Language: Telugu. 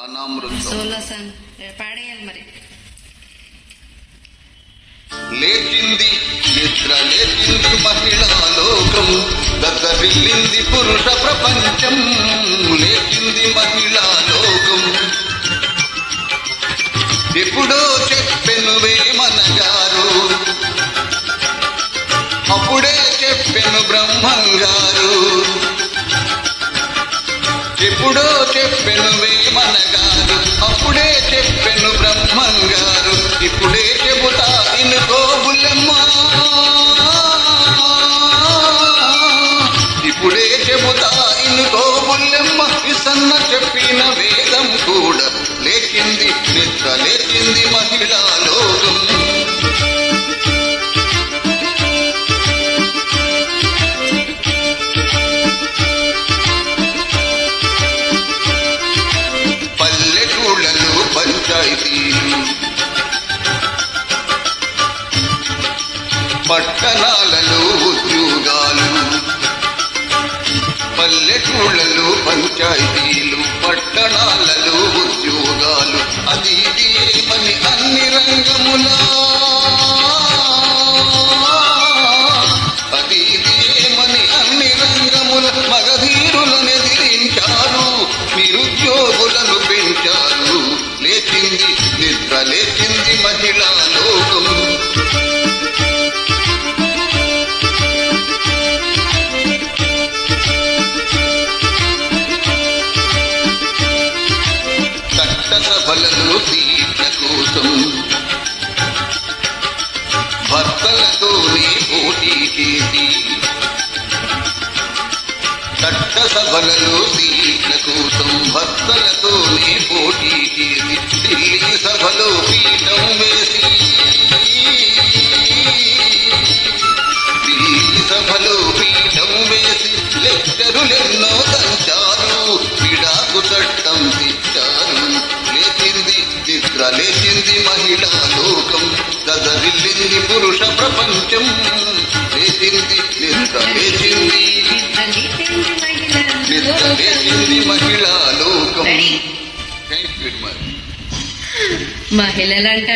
సోలో సాంగ్ పాడేయాలి మరి. లేచింది నిద్ర లేచింది మహిళా లోకం, గద్దరిల్లింది పురుష ప్రపంచం. లేచింది మహిళా లోకం, ఎప్పుడో చెప్పెను వేమనగారు, అప్పుడే చెప్పెను బ్రహ్మంగారు. ఎప్పుడో చెప్పెను వేమనగారు, అప్పుడే చెప్పెను బ్రహ్మంగారు. ఇప్పుడే చెబుతా ఇనుకో బుల్లెమ్మా, ఇప్పుడే చెబుతా ఇనుకో బుల్లెమ్మ. ఇసన్న చెప్పిన వేదం కూడా లేచింది నిద్ర లేచింది మహిళా లోకం. పల్లెటూళ్ళలో పంచాయతీలు, పట్టణాలలో ఉద్యోగాలు. పల్లెటూళ్ళలో పంచాయతీలు, పట్టణాలలో ఉద్యోగాలు. అది ఏమని అన్ని రంగములా, అది ఏమని అన్ని రంగముల మగధీరులను ఎదిరించారు, నిరుద్యోగులను పెంచారు. లేచింది నిద్ర లేచింది మహిళా లోకం. చట్టసభలలో సీట్ల కోసం భర్తలతోనే పోటీ చేసి, చట్టసభలలో సీట్ల కోసం భర్తలతోనే పోటీ చేసి, ఢిల్లీ సభలో పీఠం వేసి, ఢిల్లీ సభలో పీఠం వేసి లెక్కరులెన్నో దంచారు, విడాకు చట్టం తెచ్చారు. లేచింది నిద్ర లేచింది మహిళా లోకం, గదరిల్లింది పురుష ప్రపంచం. లేచింది నిద్ర లేచింది, నిద్ర లేచింది మహిళా లోకం. మహిళలు అంటే